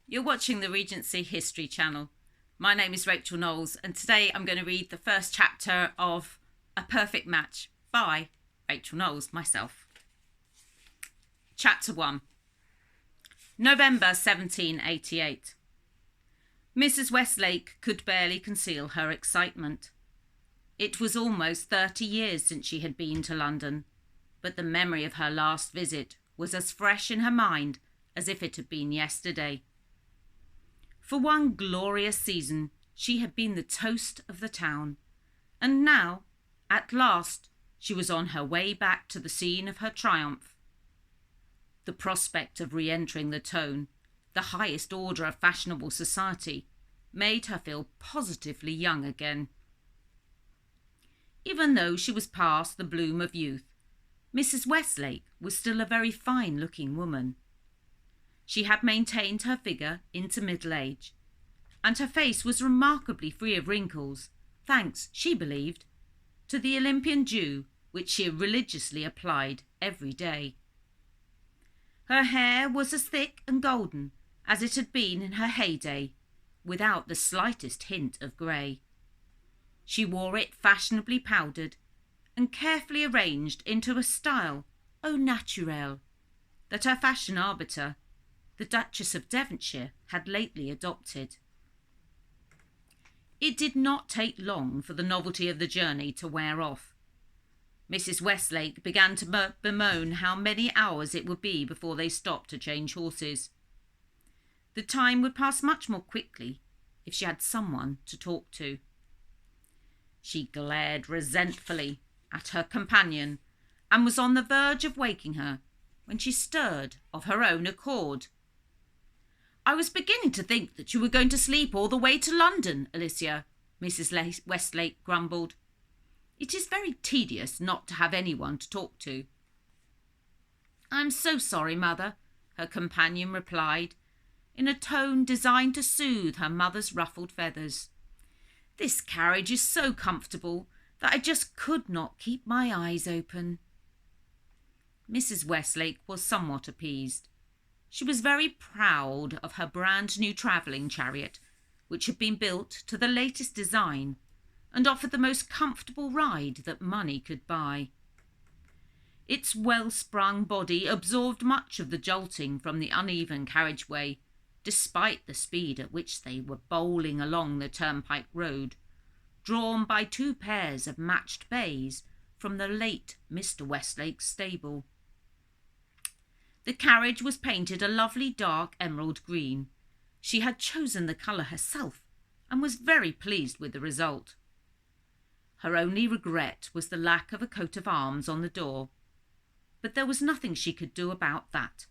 You're watching the Regency History Channel. My name is Rachel Knowles, and today I'm going to read the first chapter of A Perfect Match by Rachel Knowles, myself. Chapter 1. November 1788. Mrs. Westlake could barely conceal her excitement. It was almost 30 years since she had been to London, but the memory of her last visit was as fresh in her mind as if it had been yesterday. For one glorious season, she had been the toast of the town, and now, at last, she was on her way back to the scene of her triumph. The prospect of re-entering the tone, the highest order of fashionable society, made her feel positively young again. Even though she was past the bloom of youth, Mrs. Westlake was still a very fine-looking woman. She had maintained her figure into middle age, and her face was remarkably free of wrinkles, thanks, she believed, to the Olympian dew which she religiously applied every day. Her hair was as thick and golden as it had been in her heyday, without the slightest hint of grey. She wore it fashionably powdered and carefully arranged into a style au naturel that her fashion arbiter, the Duchess of Devonshire, had lately adopted. It did not take long for the novelty of the journey to wear off. Mrs. Westlake began to bemoan how many hours it would be before they stopped to change horses. The time would pass much more quickly if she had someone to talk to. She glared resentfully at her companion and was on the verge of waking her when she stirred of her own accord. "I was beginning to think that you were going to sleep all the way to London, Alicia," Mrs. Westlake grumbled. "It is very tedious not to have anyone to talk to." "I'm so sorry, mother," her companion replied, in a tone designed to soothe her mother's ruffled feathers. "This carriage is so comfortable that I just could not keep my eyes open." Mrs. Westlake was somewhat appeased. She was very proud of her brand-new travelling chariot, which had been built to the latest design and offered the most comfortable ride that money could buy. Its well-sprung body absorbed much of the jolting from the uneven carriageway, despite the speed at which they were bowling along the turnpike road, drawn by two pairs of matched bays from the late Mr. Westlake's stable. The carriage was painted a lovely dark emerald green. She had chosen the colour herself and was very pleased with the result. Her only regret was the lack of a coat of arms on the door, but there was nothing she could do about that.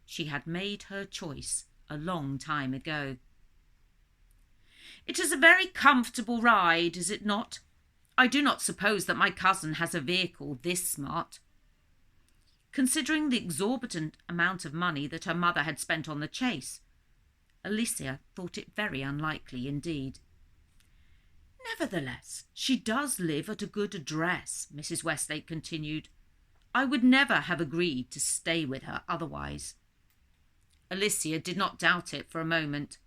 She had made her choice a long time ago. "It is a very comfortable ride, is it not? I do not suppose that my cousin has a vehicle this smart." Considering the exorbitant amount of money that her mother had spent on the chase, Alicia thought it very unlikely indeed. "Nevertheless, she does live at a good address," Mrs. Westlake continued. "I would never have agreed to stay with her otherwise." Alicia did not doubt it for a moment.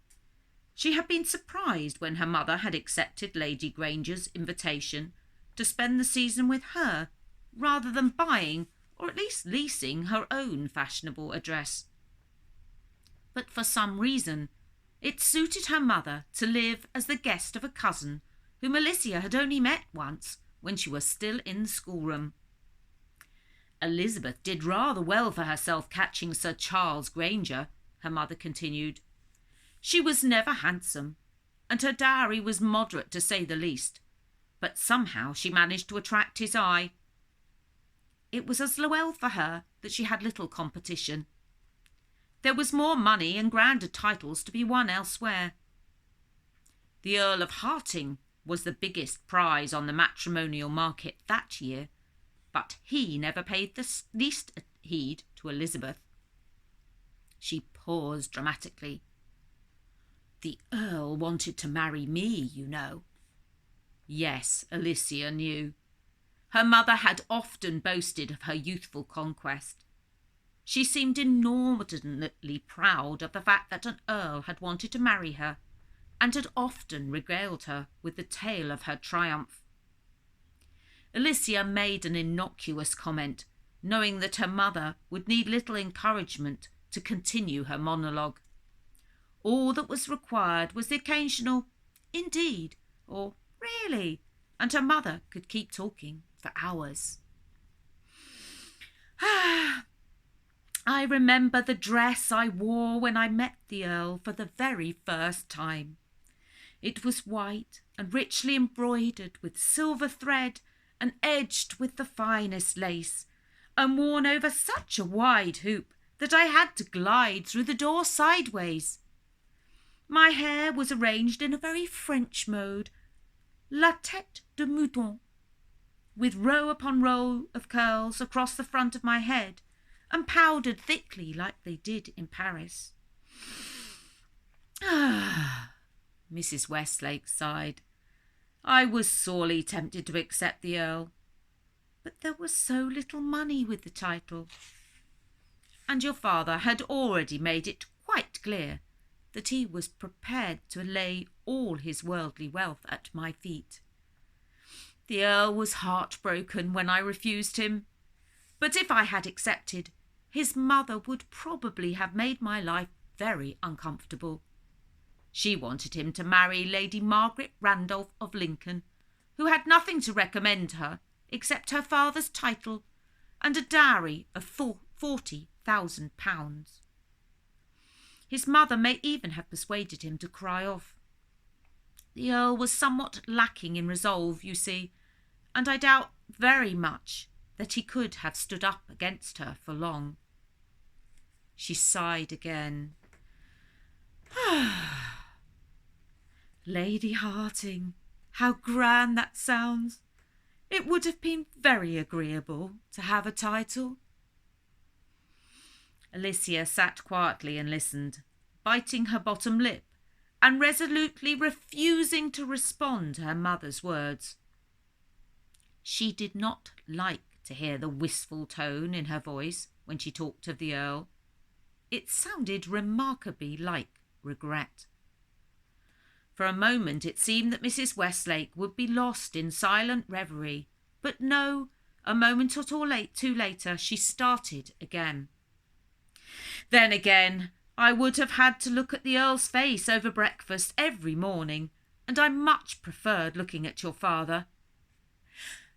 She had been surprised when her mother had accepted Lady Granger's invitation to spend the season with her, rather than buying or at least leasing her own fashionable address. But for some reason, it suited her mother to live as the guest of a cousin whom Alicia had only met once when she was still in the schoolroom. "Elizabeth did rather well for herself catching Sir Charles Granger," her mother continued. "She was never handsome, and her dowry was moderate to say the least, but somehow she managed to attract his eye. It was as well for her that she had little competition. There was more money and grander titles to be won elsewhere. The Earl of Harting was the biggest prize on the matrimonial market that year, but he never paid the least heed to Elizabeth." She paused dramatically. "The Earl wanted to marry me, you know." Yes, Alicia knew. Her mother had often boasted of her youthful conquest. She seemed inordinately proud of the fact that an earl had wanted to marry her, and had often regaled her with the tale of her triumph. Alicia made an innocuous comment, knowing that her mother would need little encouragement to continue her monologue. All that was required was the occasional "indeed" or "really," and her mother could keep talking for hours. I remember the dress I wore when I met the Earl for the very first time. It was white and richly embroidered with silver thread and edged with the finest lace, and worn over such a wide hoop that I had to glide through the door sideways. My hair was arranged in a very French mode, la tête de mouton, with row upon row of curls across the front of my head, and powdered thickly like they did in Paris. Mrs. Westlake sighed. I was sorely tempted to accept the Earl, but there was so little money with the title, and your father had already made it quite clear that he was prepared to lay all his worldly wealth at my feet. The Earl was heartbroken when I refused him, but if I had accepted, his mother would probably have made my life very uncomfortable. She wanted him to marry Lady Margaret Randolph of Lincoln, who had nothing to recommend her except her father's title and a dowry of £40,000. His mother may even have persuaded him to cry off. The Earl was somewhat lacking in resolve, you see, and I doubt very much that he could have stood up against her for long. She sighed again. Lady Harting, how grand that sounds! It would have been very agreeable to have a title. Alicia sat quietly and listened, biting her bottom lip and resolutely refusing to respond to her mother's words. She did not like to hear the wistful tone in her voice when she talked of the Earl. It sounded remarkably like regret. For a moment it seemed that Mrs. Westlake would be lost in silent reverie, but no, a moment or two later she started again. Then again, I would have had to look at the Earl's face over breakfast every morning, and I much preferred looking at your father.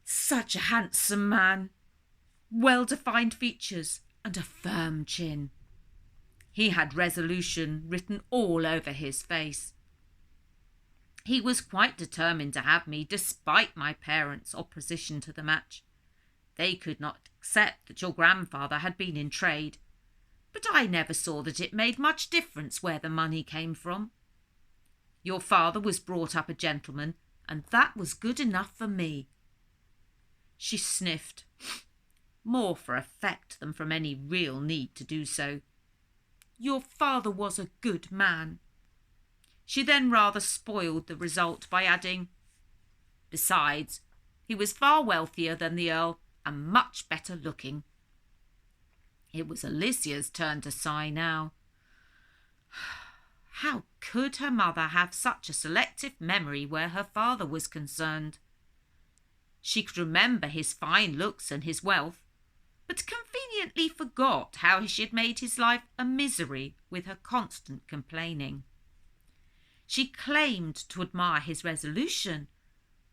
Such a handsome man, well-defined features and a firm chin. He had resolution written all over his face. He was quite determined to have me, despite my parents' opposition to the match. They could not accept that your grandfather had been in trade, but I never saw that it made much difference where the money came from. Your father was brought up a gentleman, and that was good enough for me. She sniffed, more for effect than from any real need to do so. Your father was a good man. She then rather spoiled the result by adding, besides, he was far wealthier than the Earl and much better looking. It was Alicia's turn to sigh now. How could her mother have such a selective memory where her father was concerned? She could remember his fine looks and his wealth, but conveniently forgot how she had made his life a misery with her constant complaining. She claimed to admire his resolution,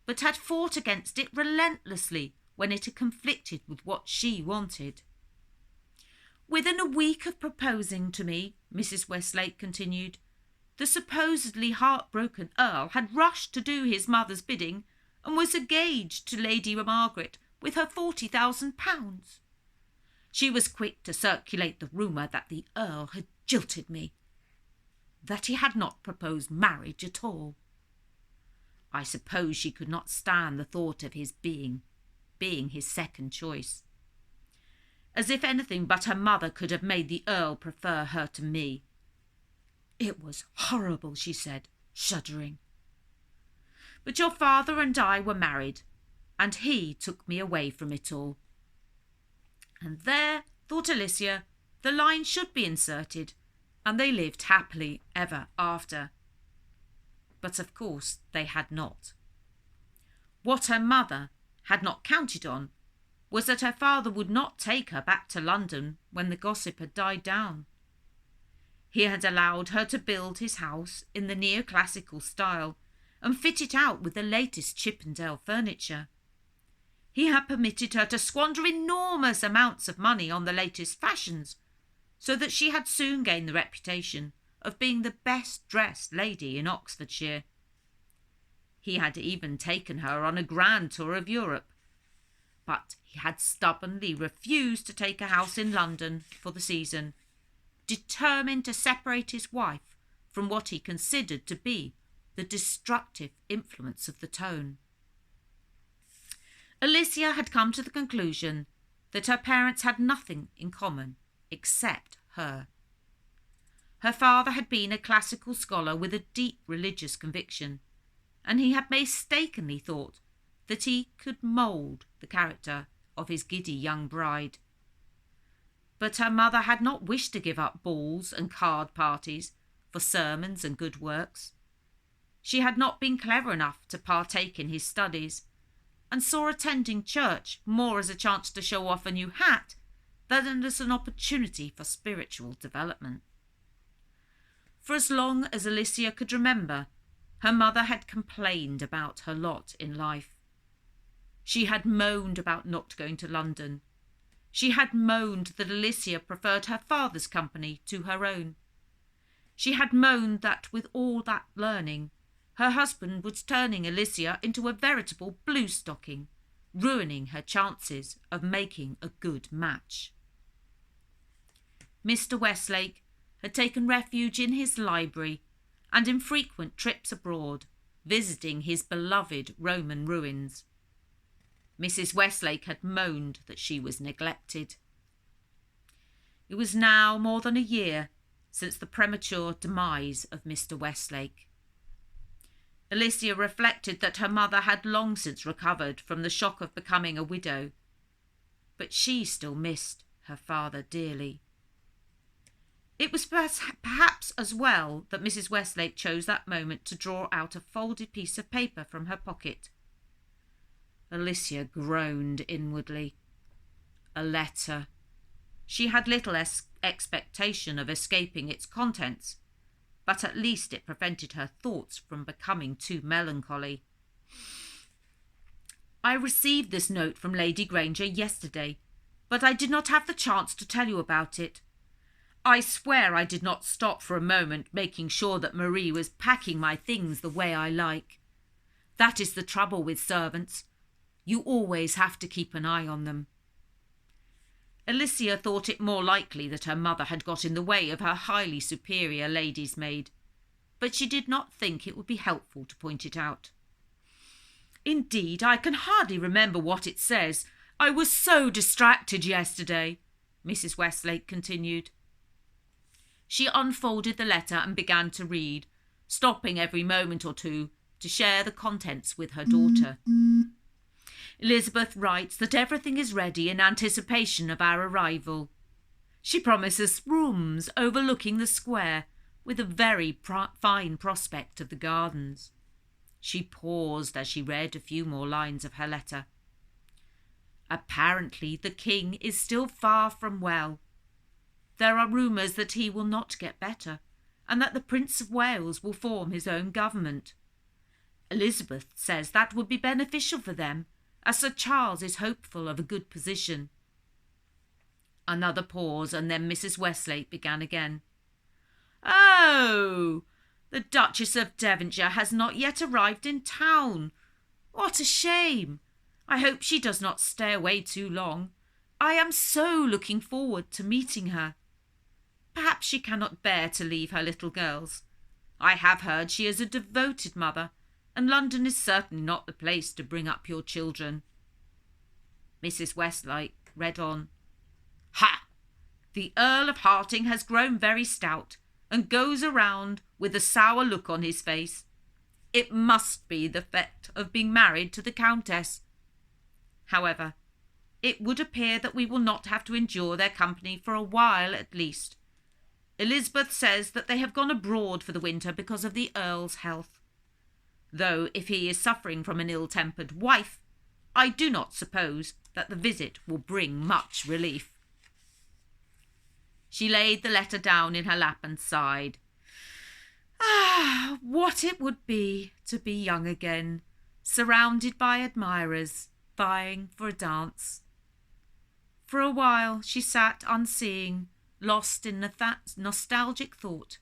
but had fought against it relentlessly when it had conflicted with what she wanted. Within a week of proposing to me, Mrs. Westlake continued, the supposedly heartbroken Earl had rushed to do his mother's bidding and was engaged to Lady Margaret with her £40,000. She was quick to circulate the rumour that the Earl had jilted me, that he had not proposed marriage at all. I suppose she could not stand the thought of his being his second choice. As if anything but her mother could have made the Earl prefer her to me. It was horrible, she said, shuddering. But your father and I were married, and he took me away from it all. And there, thought Alicia, the line should be inserted, and they lived happily ever after. But of course they had not. What her mother had not counted on was that her father would not take her back to London when the gossip had died down. He had allowed her to build his house in the neoclassical style and fit it out with the latest Chippendale furniture. He had permitted her to squander enormous amounts of money on the latest fashions, so that she had soon gained the reputation of being the best-dressed lady in Oxfordshire. He had even taken her on a grand tour of Europe, but he had stubbornly refused to take a house in London for the season, determined to separate his wife from what he considered to be the destructive influence of the tone. Alicia had come to the conclusion that her parents had nothing in common except her. Her father had been a classical scholar with a deep religious conviction, and he had mistakenly thought that he could mould the character of his giddy young bride. But her mother had not wished to give up balls and card parties for sermons and good works. She had not been clever enough to partake in his studies, and saw attending church more as a chance to show off a new hat than as an opportunity for spiritual development. For as long as Alicia could remember, her mother had complained about her lot in life. She had moaned about not going to London. She had moaned that Alicia preferred her father's company to her own. She had moaned that with all that learning, her husband was turning Alicia into a veritable blue-stocking, ruining her chances of making a good match. Mr. Westlake had taken refuge in his library and in frequent trips abroad, visiting his beloved Roman ruins. Mrs. Westlake had moaned that she was neglected. It was now more than a year since the premature demise of Mr. Westlake. Alicia reflected that her mother had long since recovered from the shock of becoming a widow, but she still missed her father dearly. It was perhaps as well that Mrs. Westlake chose that moment to draw out a folded piece of paper from her pocket. Alicia groaned inwardly. A letter. She had little expectation of escaping its contents, but at least it prevented her thoughts from becoming too melancholy. I received this note from Lady Granger yesterday, but I did not have the chance to tell you about it. I swear I did not stop for a moment making sure that Marie was packing my things the way I like. That is the trouble with servants. You always have to keep an eye on them. Alicia thought it more likely that her mother had got in the way of her highly superior lady's maid, but she did not think it would be helpful to point it out. Indeed, I can hardly remember what it says. I was so distracted yesterday, Mrs. Westlake continued. She unfolded the letter and began to read, stopping every moment or two to share the contents with her daughter. Elizabeth writes that everything is ready in anticipation of our arrival. She promises rooms overlooking the square with a very fine prospect of the gardens. She paused as she read a few more lines of her letter. Apparently the king is still far from well. There are rumours that he will not get better, and that the Prince of Wales will form his own government. Elizabeth says that would be beneficial for them, as Sir Charles is hopeful of a good position. Another pause, and then Mrs. Westlake began again. Oh, the Duchess of Devonshire has not yet arrived in town. What a shame! I hope she does not stay away too long. I am so looking forward to meeting her. Perhaps she cannot bear to leave her little girls. I have heard she is a devoted mother, and London is certainly not the place to bring up your children. Mrs. Westlake read on. Ha! The Earl of Harting has grown very stout, and goes around with a sour look on his face. It must be the effect of being married to the Countess. However, It would appear that we will not have to endure their company for a while at least. Elizabeth says that they have gone abroad for the winter because of the Earl's health. Though if he is suffering from an ill-tempered wife, I do not suppose that the visit will bring much relief. She laid the letter down in her lap and sighed. Ah, what it would be to be young again, surrounded by admirers, vying for a dance. For a while she sat unseeing, lost in nostalgic thought,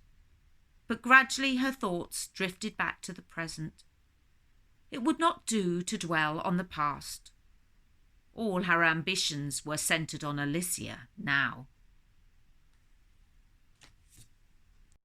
but gradually her thoughts drifted back to the present. It would not do to dwell on the past. All her ambitions were centred on Alicia now.